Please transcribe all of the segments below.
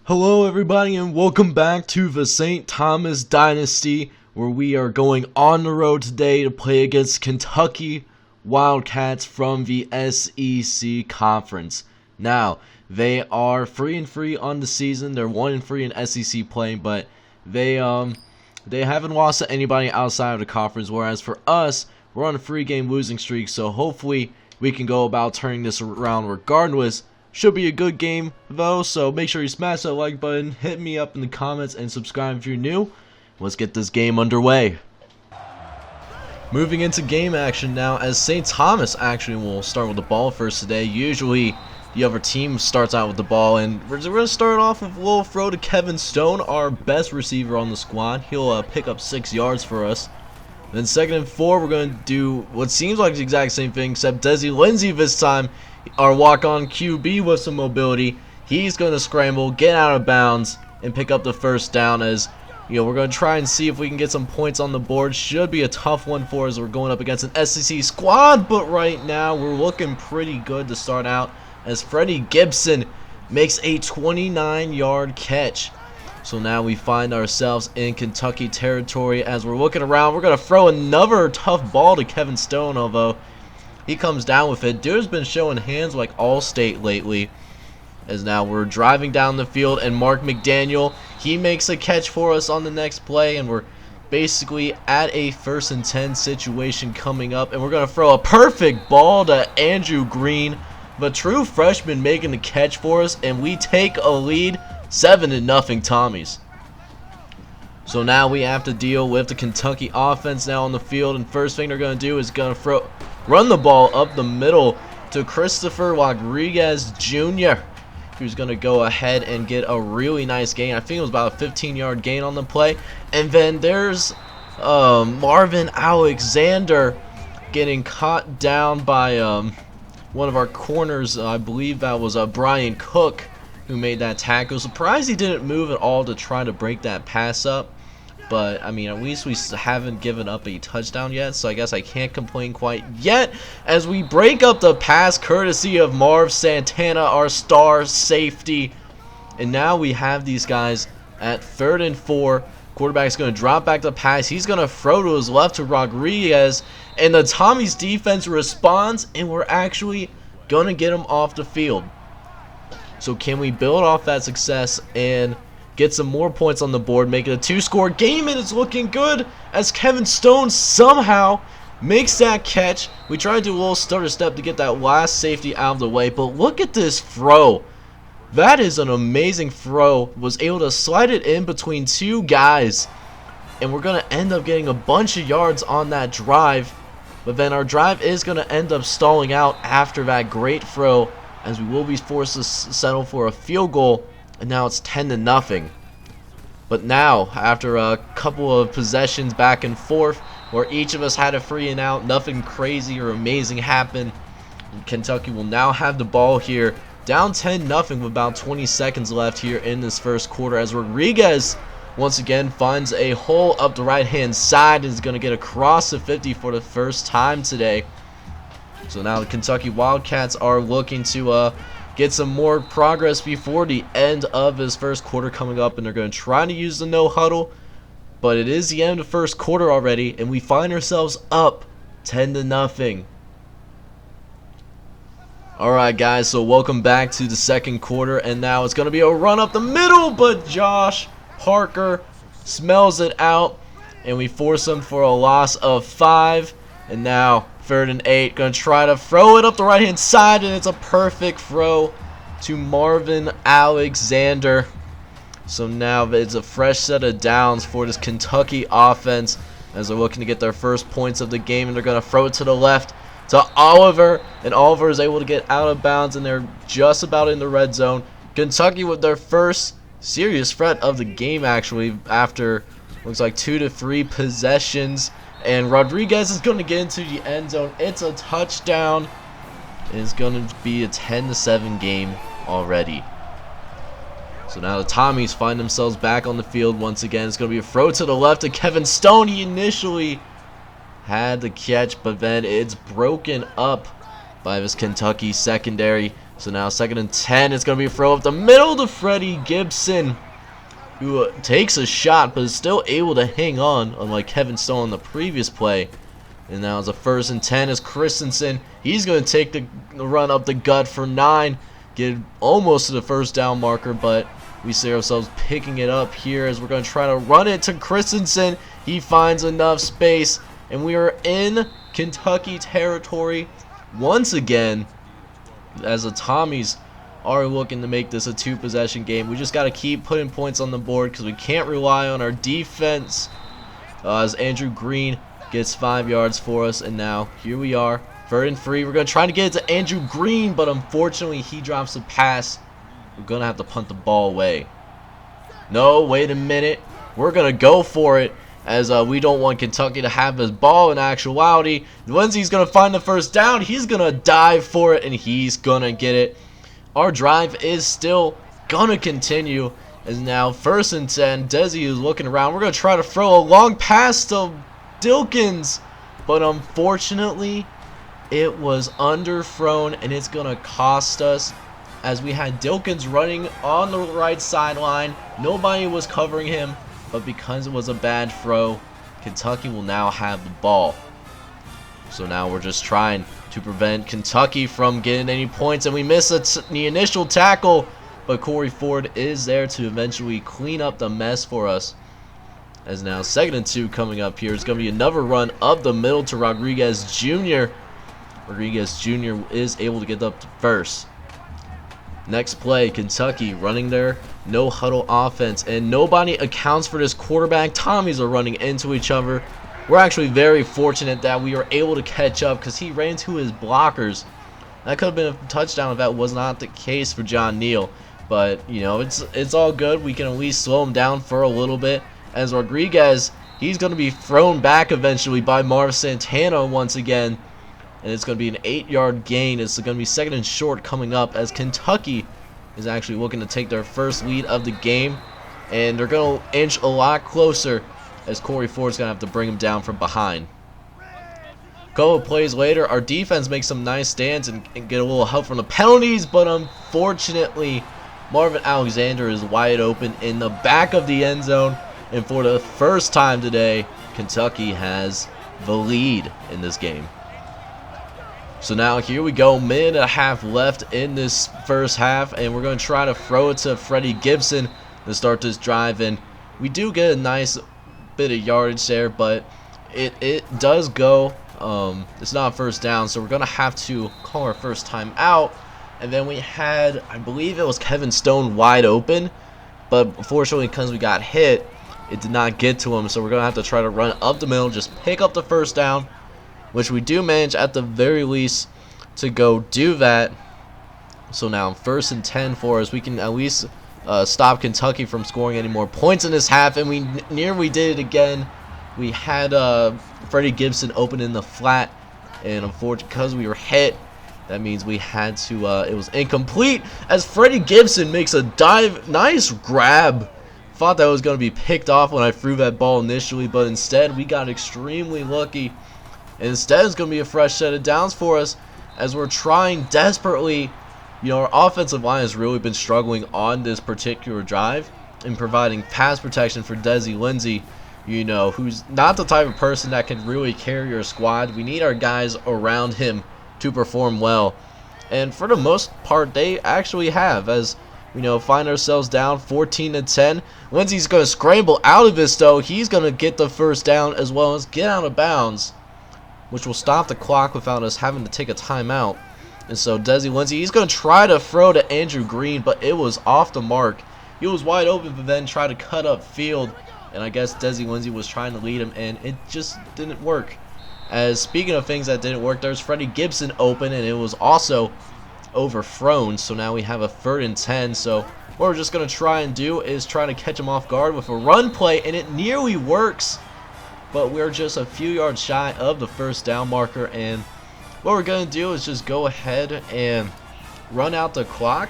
Hello everybody and welcome back to the St. Thomas Dynasty, where we are going on the road today to play against Kentucky Wildcats from the SEC Conference. Now, they are 3-3 on the season. They're 1-3 in SEC play, but they haven't lost to anybody outside of the conference, whereas for us, we're on a 3-game losing streak, so hopefully we can go about turning this around regardless. Should be a good game though, so make sure you smash that like button, hit me up in the comments, and subscribe if you're new. Let's get this game underway. Moving into game action now, as St. Thomas actually will start with the ball first today. Usually the other team starts out with the ball, and we're going to start off with a little throw to Kevin Stone, our best receiver on the squad. He'll pick up 6 yards for us. Then 2nd and 4, we're going to do what seems like the exact same thing, except Desi Lindsay this time, our walk-on QB with some mobility. He's going to scramble, get out of bounds, and pick up the first down. As we're going to try and see if we can get some points on the board. Should be a tough one for us. We're going up against an SEC squad, but right now we're looking pretty good to start out, as Freddie Gibson makes a 29-yard catch. So now we find ourselves in Kentucky territory. As we're looking around, we're going to throw another tough ball to Kevin Stone, although he comes down with it. Dude's been showing hands like All-State lately. As now we're driving down the field, and Mark McDaniel, he makes a catch for us on the next play, and we're basically at a 1st and 10 situation coming up, and we're going to throw a perfect ball to Andrew Green, the true freshman, making the catch for us, and we take a lead 7-0 Tommies. So now we have to deal with the Kentucky offense now on the field, and first thing they're going to do is going to run the ball up the middle to Christopher Rodriguez Jr., who's going to go ahead and get a really nice gain. I think it was about a 15-yard gain on the play. And then there's Marvin Alexander getting caught down by one of our corners. I believe that was Brian Cook who made that tackle. Surprised he didn't move at all to try to break that pass up. But, I mean, at least we haven't given up a touchdown yet, so I guess I can't complain quite yet, as we break up the pass courtesy of Marv Santana, our star safety. And now we have these guys at 3rd and 4. Quarterback's going to drop back the pass. He's going to throw to his left to Rodriguez, and the Tommies defense responds, and we're actually going to get him off the field. So can we build off that success and get some more points on the board, make it a 2-score game, and it's looking good as Kevin Stone somehow makes that catch. We tried to do a little stutter step to get that last safety out of the way, but look at this throw. That is an amazing throw. Was able to slide it in between 2 guys, and we're going to end up getting a bunch of yards on that drive, but then our drive is going to end up stalling out after that great throw, as we will be forced to settle for a field goal. And now it's 10-0. But now, after a couple of possessions back and forth, where each of us had a 3 and out, nothing crazy or amazing happened. Kentucky will now have the ball here, down 10-0 with about 20 seconds left here in this first quarter, as Rodriguez once again finds a hole up the right-hand side and is going to get across the 50 for the first time today. So now the Kentucky Wildcats are looking to get some more progress before the end of his first quarter coming up, and they're going to try to use the no huddle, but it is the end of the first quarter already, and we find ourselves up 10-0. Alright guys, so welcome back to the second quarter, and now it's going to be a run up the middle, but Josh Parker smells it out, and we force him for a loss of 5, and now 3rd and 8, going to try to throw it up the right-hand side, and it's a perfect throw to Marvin Alexander. So now it's a fresh set of downs for this Kentucky offense, as they're looking to get their first points of the game, and they're going to throw it to the left to Oliver, and Oliver is able to get out of bounds, and they're just about in the red zone. Kentucky with their first serious threat of the game, actually, after looks like 2 to 3 possessions. And Rodriguez is going to get into the end zone. It's a touchdown. It's going to be a 10-7 game already. So now the Tommies find themselves back on the field once again. It's going to be a throw to the left to Kevin Stone. He initially had the catch, but then it's broken up by this Kentucky secondary. So now 2nd and 10. It's going to be a throw up the middle to Freddie Gibson, who takes a shot but is still able to hang on, unlike Kevin Stone on the previous play. And now it's a 1st and 10 as Christensen. He's going to take the run up the gut for 9. Get almost to the first down marker, but we see ourselves picking it up here as we're going to try to run it to Christensen. He finds enough space, and we are in Kentucky territory once again as the Tommies are looking to make this a 2-possession game. We just got to keep putting points on the board because we can't rely on our defense. As Andrew Green gets 5 yards for us, and now here we are, 3rd and 3. We're going to try to get it to Andrew Green, but unfortunately he drops a pass. We're going to have to punt the ball away. No, wait a minute. We're going to go for it as we don't want Kentucky to have his ball in actuality. Lindsey's going to find the first down. He's going to dive for it, and he's going to get it. Our drive is still going to continue as now 1st and 10. Desi is looking around. We're going to try to throw a long pass to Dilkins, but unfortunately it was underthrown, and it's going to cost us as we had Dilkins running on the right sideline. Nobody was covering him, but because it was a bad throw, Kentucky will now have the ball. So now we're just trying to prevent Kentucky from getting any points, and we miss the initial tackle, but Corey Ford is there to eventually clean up the mess for us. As now 2nd and 2 coming up here. It's going to be another run up the middle to Rodriguez Jr. Rodriguez Jr. is able to get up to 1st. Next play, Kentucky running their no-huddle offense, and nobody accounts for this quarterback. Tommies are running into each other. We're actually very fortunate that we were able to catch up because he ran into his blockers. That could have been a touchdown if that was not the case for John Neal. But, you know, it's all good. We can at least slow him down for a little bit. As Rodriguez, he's going to be thrown back eventually by Marv Santana once again. And it's going to be an 8-yard gain. It's going to be 2nd and short coming up as Kentucky is actually looking to take their first lead of the game. And they're going to inch a lot closer as Corey Ford's going to have to bring him down from behind. A couple of plays later, our defense makes some nice stands and get a little help from the penalties, but unfortunately, Marvin Alexander is wide open in the back of the end zone. And for the first time today, Kentucky has the lead in this game. So now here we go, minute and a half left in this first half, and we're going to try to throw it to Freddie Gibson to start this drive. And we do get a nice bit of yardage there, but it does go. It's not a first down, so we're going to have to call our first time out. And then we had, I believe it was Kevin Stone wide open, but unfortunately because we got hit, it did not get to him, so we're going to have to try to run up the middle, just pick up the first down, which we do manage at the very least to go do that. So now 1st and 10 for us. We can at least stop Kentucky from scoring any more points in this half, and we nearly did it again. We had Freddie Gibson open in the flat, and unfortunately because we were hit, that means we had to, it was incomplete as Freddie Gibson makes a nice grab. Thought that was going to be picked off when I threw that ball initially, but instead we got extremely lucky. And instead it's going to be a fresh set of downs for us as we're trying desperately. You know, our offensive line has really been struggling on this particular drive in providing pass protection for Desi Lindsey, you know, who's not the type of person that can really carry your squad. We need our guys around him to perform well. And for the most part, they actually have, as you know, find ourselves down 14-10. Lindsey's going to scramble out of this, though. He's going to get the first down as well as get out of bounds, which will stop the clock without us having to take a timeout. And so Desi Lindsey, he's going to try to throw to Andrew Green, but it was off the mark. He was wide open, but then tried to cut up field. And I guess Desi Lindsey was trying to lead him, and it just didn't work. As speaking of things that didn't work, there's Freddie Gibson open, and it was also overthrown. So now we have a 3rd and 10. So what we're just going to try and do is try to catch him off guard with a run play, and it nearly works. But we're just a few yards shy of the first down marker, and what we're going to do is just go ahead and run out the clock,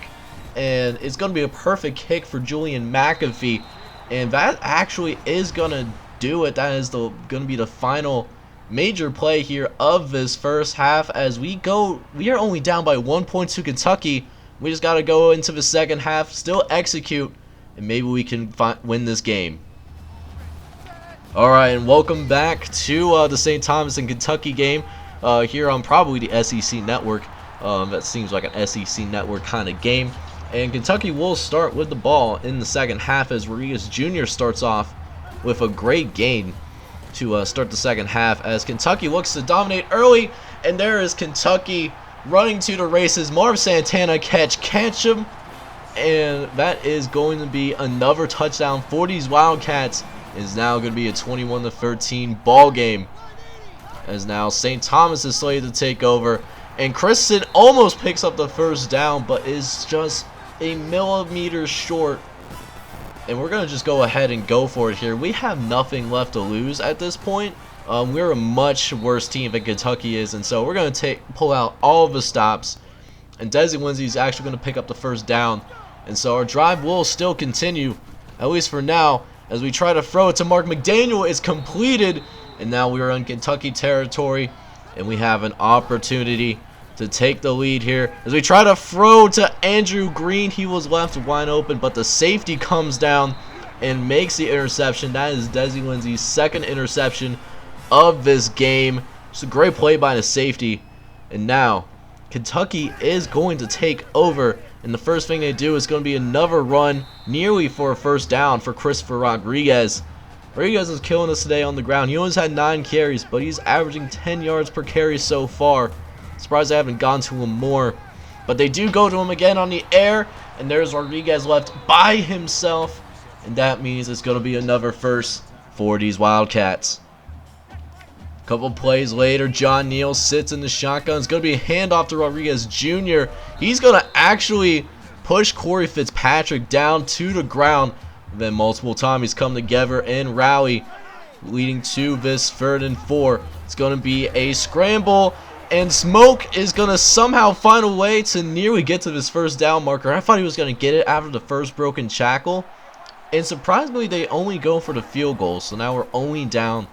and it's going to be a perfect kick for Julian McAfee, and that actually is going to do it. That is going to be the final major play here of this first half as we are only down by 1 point to Kentucky, We just got to go into the second half, still execute, and maybe we can win this game. Alright, and welcome back to the St. Thomas and Kentucky game here on probably the SEC Network. That seems like an SEC Network kind of game. And Kentucky will start with the ball in the second half as Rodriguez Jr. starts off with a great gain to start the second half as Kentucky looks to dominate early. And there is Kentucky running to the races. Marv Santana catch him. And that is going to be another touchdown for these Wildcats. Is now going to be a 21-13 ball game as now St. Thomas is slated to take over, and Christensen almost picks up the first down but is just a millimeter short, and we're going to just go ahead and go for it here. We have nothing left to lose at this point. We're a much worse team than Kentucky is, and so we're going to pull out all of the stops, and Desi Lindsay is actually going to pick up the first down, and so our drive will still continue, at least for now. As we try to throw it to Mark McDaniel, it's completed, and now we are in Kentucky territory, and we have an opportunity to take the lead here. As we try to throw to Andrew Green, he was left wide open, but the safety comes down and makes the interception. That is Desi Lindsay's second interception of this game. It's a great play by the safety, and now Kentucky is going to take over. And the first thing they do is going to be another run, nearly for a first down for Christopher Rodriguez. Rodriguez is killing us today on the ground. He only had 9 carries, but he's averaging 10 yards per carry so far. Surprised they haven't gone to him more. But they do go to him again on the air, and there's Rodriguez left by himself. And that means it's going to be another first for these Wildcats. Couple plays later, John Neal sits in the shotgun. It's going to be a handoff to Rodriguez Jr. He's going to actually push Corey Fitzpatrick down to the ground. Then multiple Tommies come together and rally, leading to this 3rd and 4. It's going to be a scramble, and Smoke is going to somehow find a way to nearly get to this first down marker. I thought he was going to get it after the first broken tackle, and surprisingly, they only go for the field goal. So now we're only down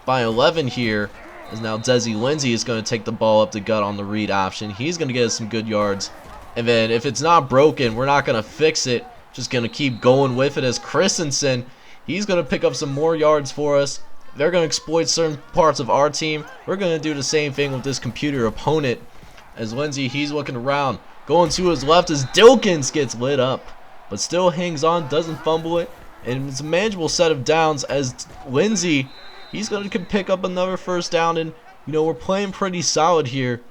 by 11 here, as now Desi Lindsay is going to take the ball up the gut on the read option. He's going to get us some good yards, and then if it's not broken, we're not going to fix it, just going to keep going with it as Christensen, he's going to pick up some more yards for us. They're going to exploit certain parts of our team. We're going to do the same thing with this computer opponent as Lindsay, he's looking around, going to his left as Dilkins gets lit up, but still hangs on, doesn't fumble it, and it's a manageable set of downs as Lindsay, he's going to pick up another first down, and you know, we're playing pretty solid here.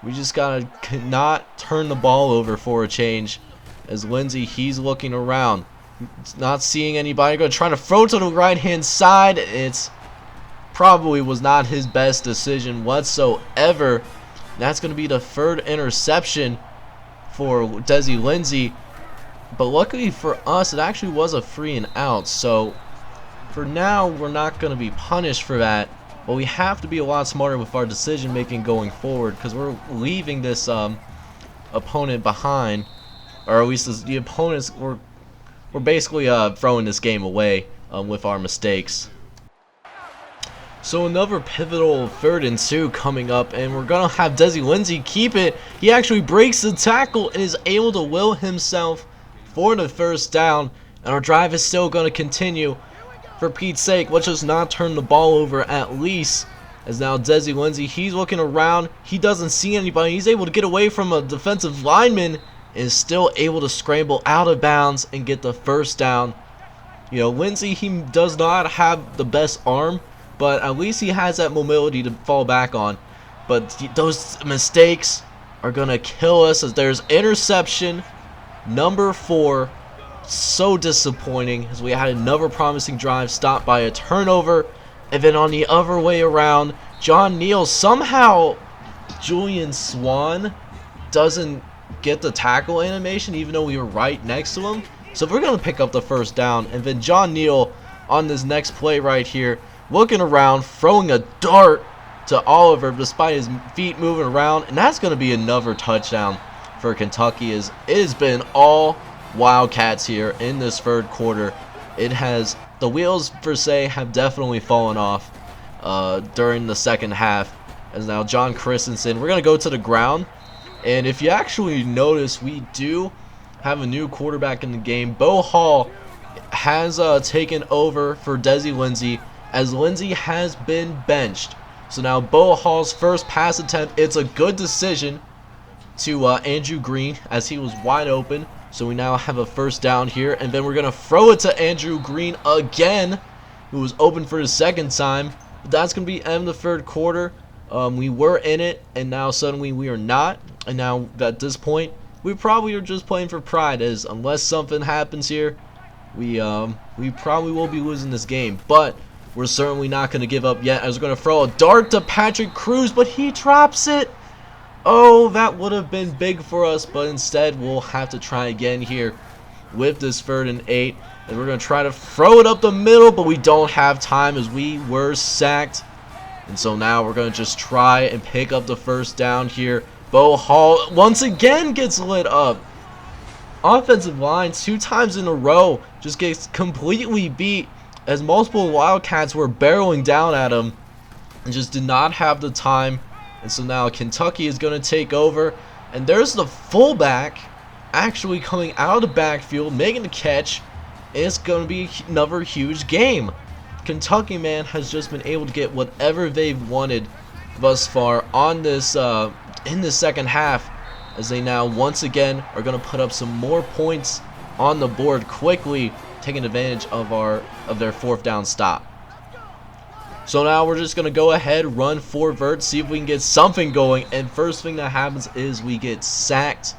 We just got to not turn the ball over for a change. As Lindsay, he's looking around. He's not seeing anybody. Going to try to throw to the right-hand side. It's probably was not his best decision whatsoever. That's going to be the 3rd interception for Desi Lindsay. But luckily for us, it actually was a 3 and out. So for now, we're not going to be punished for that, but we have to be a lot smarter with our decision making going forward, because we're leaving this opponent behind, or at least the opponents, we're basically throwing this game away with our mistakes. So another pivotal 3rd and 2 coming up, and we're going to have Desi Lindsay keep it. He actually breaks the tackle and is able to will himself for the first down, and our drive is still going to continue. For Pete's sake, let's just not turn the ball over at least. As now Desi Lindsay, he's looking around. He doesn't see anybody. He's able to get away from a defensive lineman and is still able to scramble out of bounds and get the first down. You know, Lindsay, he does not have the best arm, but at least he has that mobility to fall back on. But those mistakes are going to kill us as there's interception number 4. So disappointing as we had another promising drive stopped by a turnover, and then on the other way around, John Neal, somehow Julian Swan doesn't get the tackle animation even though we were right next to him. So we're going to pick up the first down, and then John Neal on this next play right here, looking around, throwing a dart to Oliver despite his feet moving around, and that's going to be another touchdown for Kentucky. As it has been all Wildcats here in this 3rd quarter. It has, the wheels per se have definitely fallen off during the second half. As now John Christensen, we're going to go to the ground. And if you actually notice, we do have a new quarterback in the game. Bo Hall has taken over for Desi Lindsay, as Lindsay has been benched. So now Bo Hall's first pass attempt, it's a good decision to Andrew Green, as he was wide open. So we now have a first down here, and then we're going to throw it to Andrew Green again, who was open for the second time. But that's going to be end of the third quarter. We were in it, and now suddenly we are not. And now at this point, we probably are just playing for pride, as unless something happens here, we probably will be losing this game. But we're certainly not going to give up yet, as we're going to throw a dart to Patrick Cruz, but he drops it. Oh, that would have been big for us, but instead we'll have to try again here with this 3rd and 8. And we're going to try to throw it up the middle, but we don't have time as we were sacked. And so now we're going to just try and pick up the first down here. Bo Hall once again gets lit up. Offensive line 2 times in a row just gets completely beat, as multiple Wildcats were barreling down at him and just did not have the time. And so now Kentucky is going to take over, and there's the fullback actually coming out of the backfield, making the catch. It's going to be another huge game. Kentucky, man, has just been able to get whatever they've wanted thus far on this in the second half, as they now once again are going to put up some more points on the board quickly, taking advantage of their 4th down stop. So now we're just going to go ahead, run 4 verts, see if we can get something going. And first thing that happens is we get sacked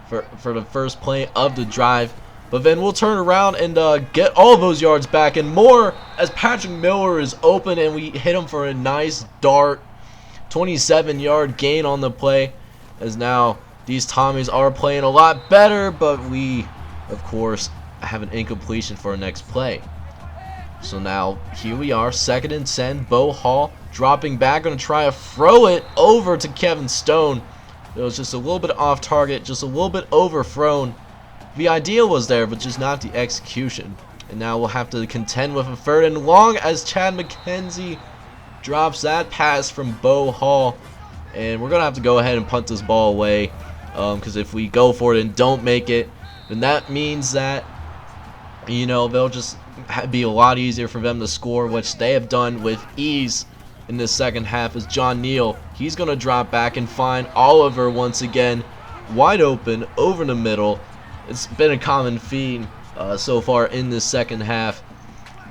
for the first play of the drive. But then we'll turn around and get all of those yards back and more, as Patrick Miller is open and we hit him for a nice dart. 27-yard gain on the play, as now these Tommies are playing a lot better, but we, of course, have an incompletion for our next play. So now here we are, 2nd and 10. Bo Hall dropping back, going to try to throw it over to Kevin Stone. It was just a little bit off target, just a little bit overthrown. The idea was there, but just not the execution. And now we'll have to contend with a 3rd and long, as Chad McKenzie drops that pass from Bo Hall. And we're going to have to go ahead and punt this ball away, because if we go for it and don't make it, then that means that, you know, they'll just be a lot easier for them to score, which they have done with ease in the second half. As John Neal, he's going to drop back and find Oliver once again wide open over the middle. It's been a common theme so far in this second half,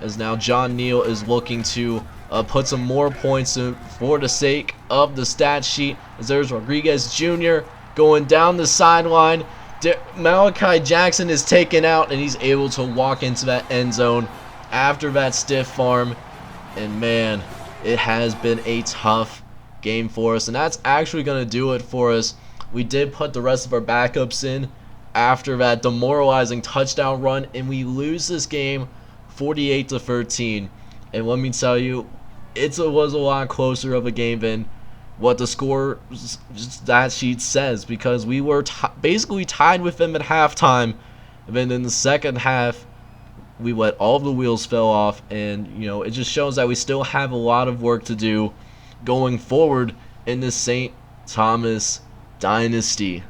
as now John Neal is looking to put some more points in for the sake of the stat sheet, as there's Rodriguez Jr. going down the sideline. Malachi Jackson is taken out, and he's able to walk into that end zone after that stiff arm. And man, it has been a tough game for us, and that's actually going to do it for us. We did put the rest of our backups in after that demoralizing touchdown run, and we lose this game 48-13. And let me tell you, it was a lot closer of a game than what the score stat sheet says, because we were basically tied with them at halftime, and then in the second half we let all of the wheels fell off. And you know, it just shows that we still have a lot of work to do going forward in the St. Thomas Dynasty.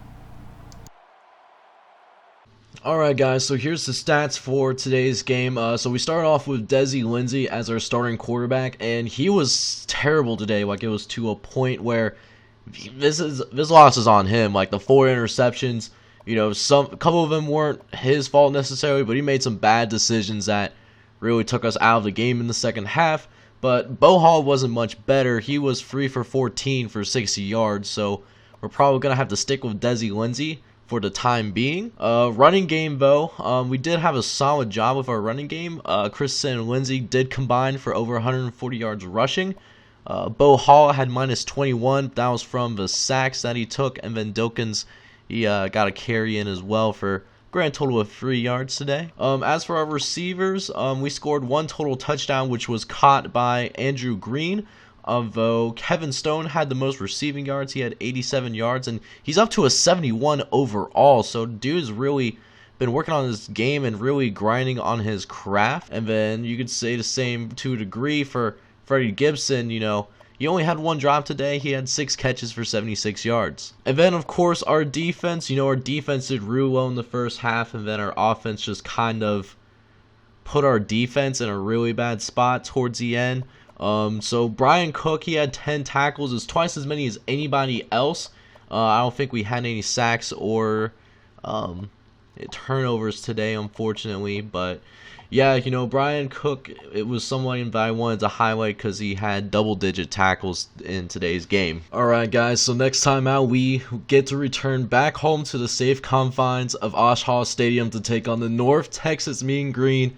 Alright guys, so here's the stats for today's game. So we start off with Desi Lindsay as our starting quarterback, and he was terrible today. Like, it was to a point where this loss is on him. Like, the 4 interceptions, you know, a couple of them weren't his fault necessarily, but he made some bad decisions that really took us out of the game in the second half. But Bo Hall wasn't much better. He was 3 for 14 for 60 yards, so we're probably going to have to stick with Desi Lindsay for the time being. Running game though, we did have a solid job with our running game. Kristen and Lindsay did combine for over 140 yards rushing. Bo Hall had -21. That was from the sacks that he took, and then Dilkins, he got a carry in as well for a grand total of 3 yards today. As for our receivers, we scored 1 total touchdown, which was caught by Andrew Green. Although Kevin Stone had the most receiving yards, he had 87 yards, and he's up to a 71 overall. So dude's really been working on his game and really grinding on his craft. And then you could say the same to a degree for Freddie Gibson. You know, He only had 1 drop today. He had 6 catches for 76 yards. And then, of course, our defense. You know, our defense did really well in the first half, and then our offense just kind of put our defense in a really bad spot towards the end. So Brian Cook, he had 10 tackles. It's twice as many as anybody else. I don't think we had any sacks or turnovers today, unfortunately. But yeah, you know, Brian Cook, it was someone that I wanted to highlight because he had double-digit tackles in today's game. Alright guys, so next time out we get to return back home to the safe confines of Oshkosh Stadium to take on the North Texas Mean Green,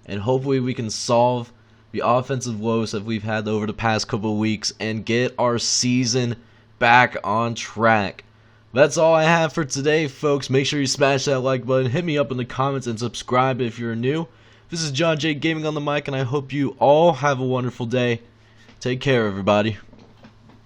and hopefully we can solve the offensive woes that we've had over the past couple of weeks and get our season back on track. That's all I have for today, folks. Make sure you smash that like button, hit me up in the comments, and subscribe if you're new. This is John J Gaming on the mic, and I hope you all have a wonderful day. Take care, everybody.